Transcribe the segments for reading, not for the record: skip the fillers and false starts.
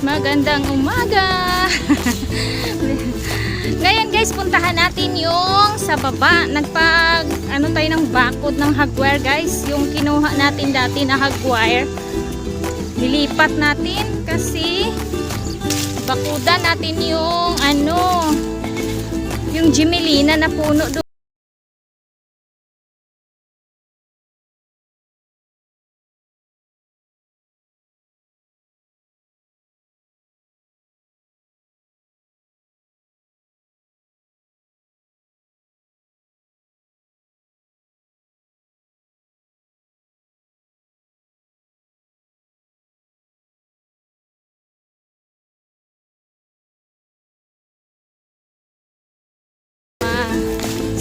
Magandang umaga. Ngayon guys, puntahan natin yung sa baba. Ano tayo ng bakod ng hagwire guys. Yung kinuha natin dati na hagwire. Nilipat natin kasi bakudan natin yung yung Jimelina na puno doon.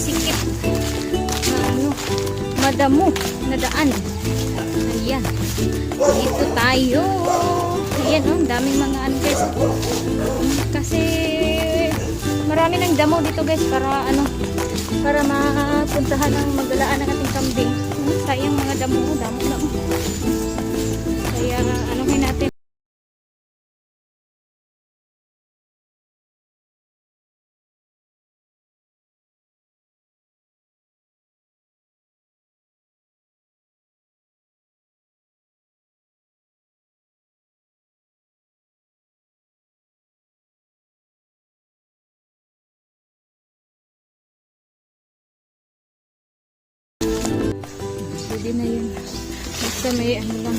Sikip madamo na daan. Ayan, dito tayo. Ayan, daming mga guys, kasi marami ng damo dito guys, para para mapuntahan ng magdalaan ng ating kambing. Sayang mga damo na kaya anuhin natin. Pwede na yun. Basta may lang.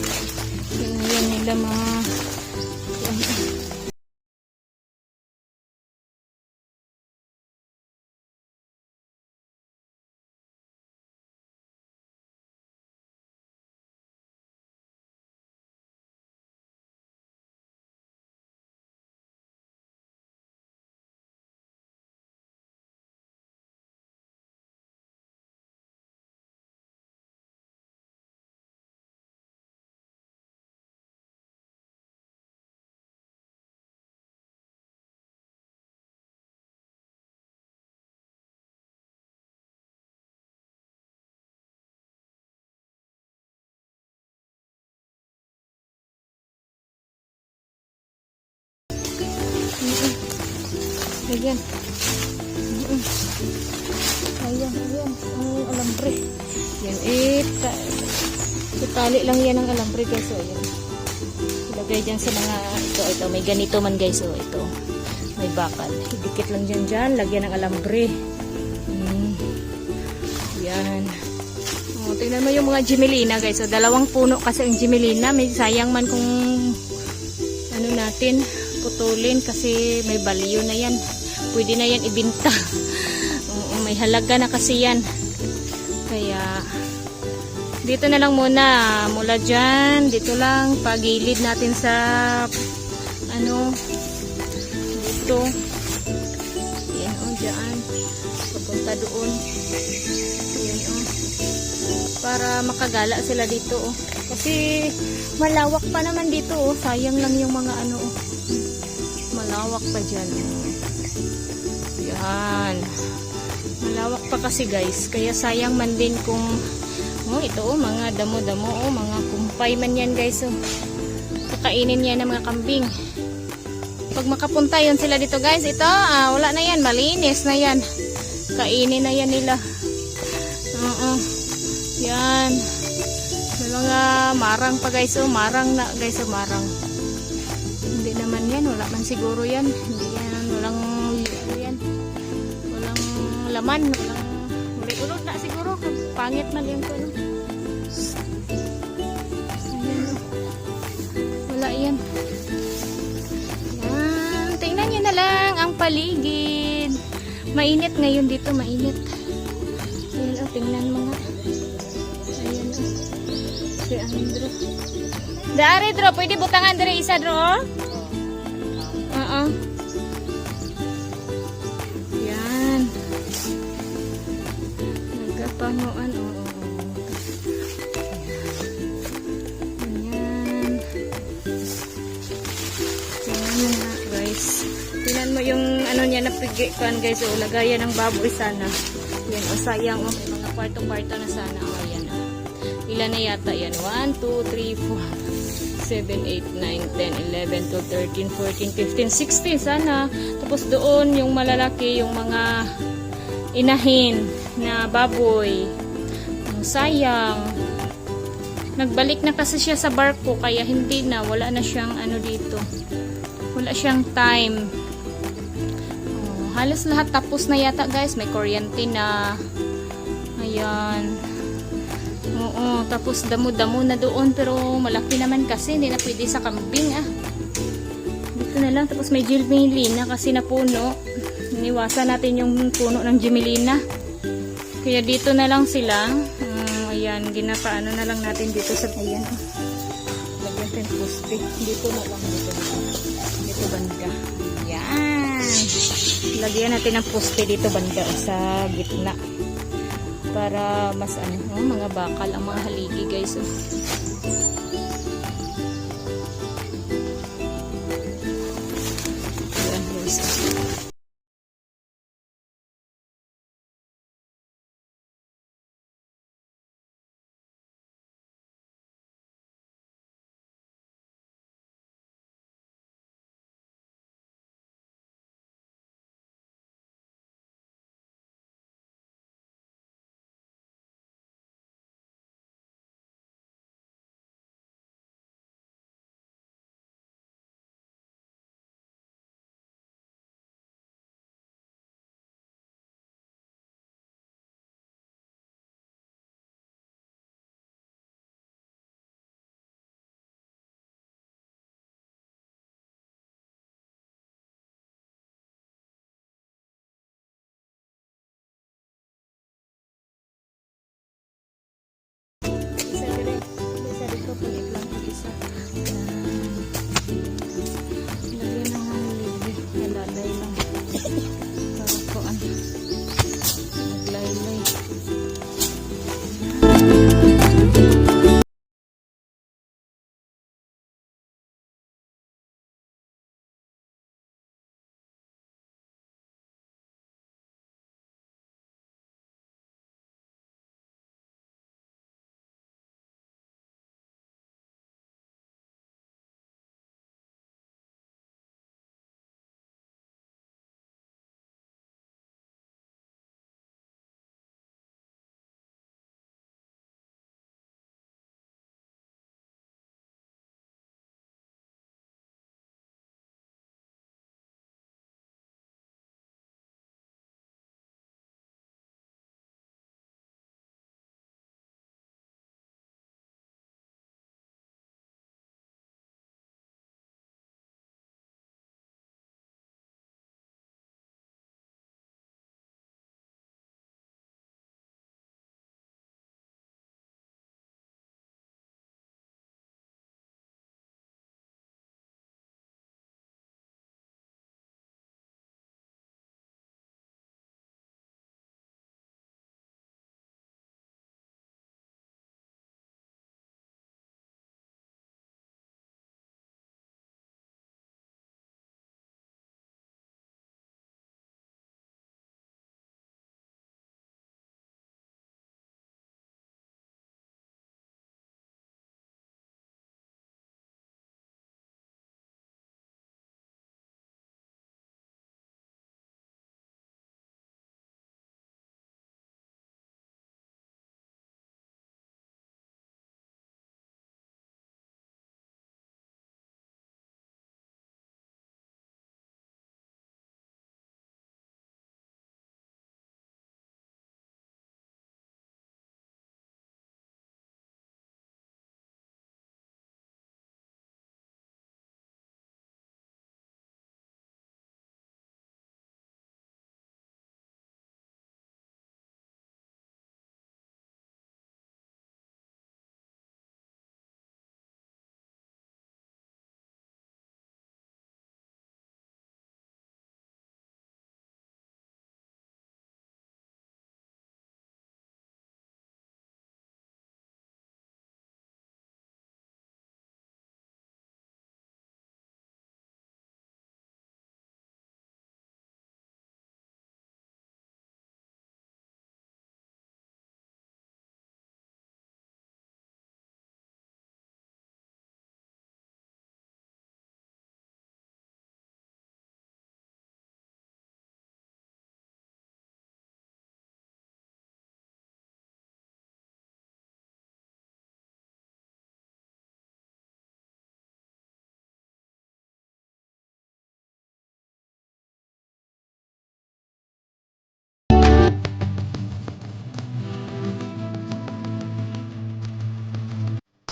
Yan nila mga ayan. Ayan. Ang alambre. Yan. Itali lang yan ang alambre guys. So, ayan. Ilagay dyan sa mga ito. May ganito man guys. So, ito. May bakal. Idikit lang dyan. Lagyan ng alambre. Yan. Tingnan mo yung mga Jimelina guys. So, 2 puno kasi ang Jimelina. May sayang man kung natin putulin kasi may balyo na yan. Pwede na yan ibinta. May halaga na kasi yan. Kaya dito na lang muna. Mula dyan, dito lang pagilid natin sa dito. Yan dyan. Papunta doon. Yan para makagala sila dito kasi malawak pa naman dito sayang lang yung mga malawak pa dyan. Yan, malawak pa kasi guys, kaya sayang man din kung ito mga damo-damo mga kumpay man yan guys. Kakainin yan ng mga kambing. Pag makapunta yun sila dito guys, ito wala na yan, malinis na yan, kainin na yan nila. Yan. May mga marang pa guys. Marang na guys. Marang. Hindi naman yan. Wala man siguro yan. Hindi yan. Walang laman. Walang ulod na siguro. Pangit man yung ko. Wala yan. Yan. Tingnan nyo na lang ang paligid. Mainit ngayon dito. Mainit. Ayan tingnan mo nga. Si Andro. Dari Dro, pwede butangan dari isa Dro. Yan. Nagkapanuan Yan. Tingnan mo nga guys. Tingnan mo yung niya napigikan guys. Lagayan ng baboy sana. Yan sayang may mga kwarto-kwarto na sana. Ayan ilan na yata yan? 1, 2, 3, 4, 7, 8, 9, 10, 11, 12, 13, 14, 15, 16 sana. Tapos doon yung malalaki, yung mga inahin na baboy. Sayang. Nagbalik na kasi siya sa barko kaya hindi na, wala na siyang ano dito. Wala siyang time. Halos lahat tapos na yata guys. May kuryente na. Ayan. Oo, tapos damo-damo na doon pero malaki naman kasi hindi na pwede sa kambing dito na lang. Tapos may Gemelina kasi na puno. Iniwasan natin yung puno ng Gemelina. Kaya dito na lang sila. Ayan, ginapaano na lang natin dito sa ayan. Lagyan natin poste. Dito na lang dito banda. Ayan. Lagyan natin ng poste dito banda sa gitna. Para mas mga bakal ang mga haligi guys. Ayan guys.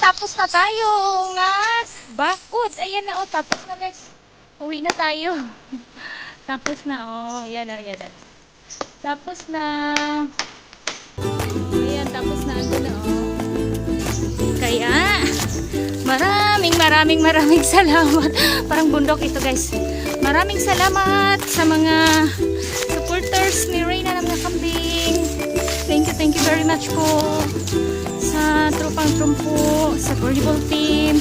tapos na tayo nga bakod. Ayan na, oh, tapos na guys. Uwi na tayo. Tapos na, oh, ayan na, ayan na. Tapos na. Ayan, tapos na, ando na, oh. Kaya, maraming salamat. Parang bundok ito guys. Maraming salamat sa mga supporters ni Reyna ng mga kambing. Thank you very much po sa Tropang Trumpo, sa Volleyball team,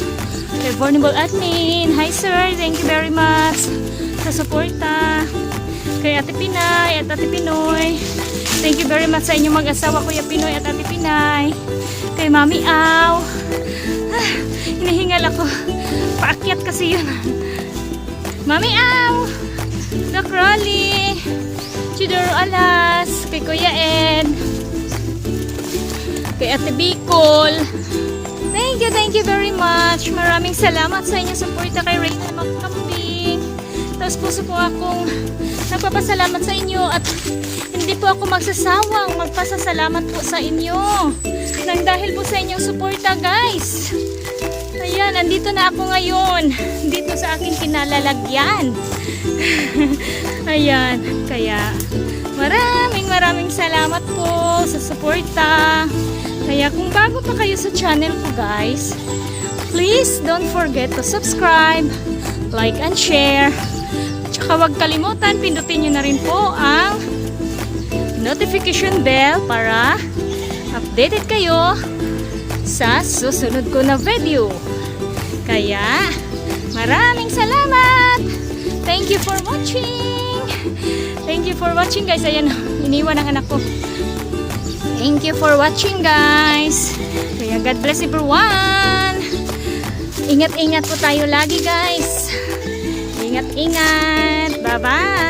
kay Volleyball admin. Hi sir, thank you very much sa suporta. Kay Ate Pinay at Ate Pinoy, thank you very much sa inyong mag-asawa, Kuya Pinoy at Ate Pinay. Kay Mami Aw, hinihingal ako, paakyat kasi yun. Mami Aw, Doc Rolly, Chidoro Alas, kay Kuya Ed, kay Ate Bicol. Thank you very much. Maraming salamat sa inyong suporta kay Reyna Magkambing. Tapos puso po akong nagpapasalamat sa inyo at hindi po ako magsasawang magpasasalamat po sa inyo nang dahil po sa inyong suporta guys. Ayan, andito na ako ngayon dito sa aking kinalalagyan. Ayan, kaya maraming salamat po sa suporta. Kaya kung bago pa kayo sa channel ko guys, please don't forget to subscribe, like and share. Tsaka huwag kalimutan, pindutin nyo na rin po ang notification bell para updated kayo sa susunod ko na video. Kaya maraming salamat. Thank you for watching. Thank you for watching guys. Ayan, iniwan ang anak ko. Thank you for watching guys. Kaya God bless everyone. Ingat-ingat po tayo lagi guys. Ingat-ingat. Bye-bye.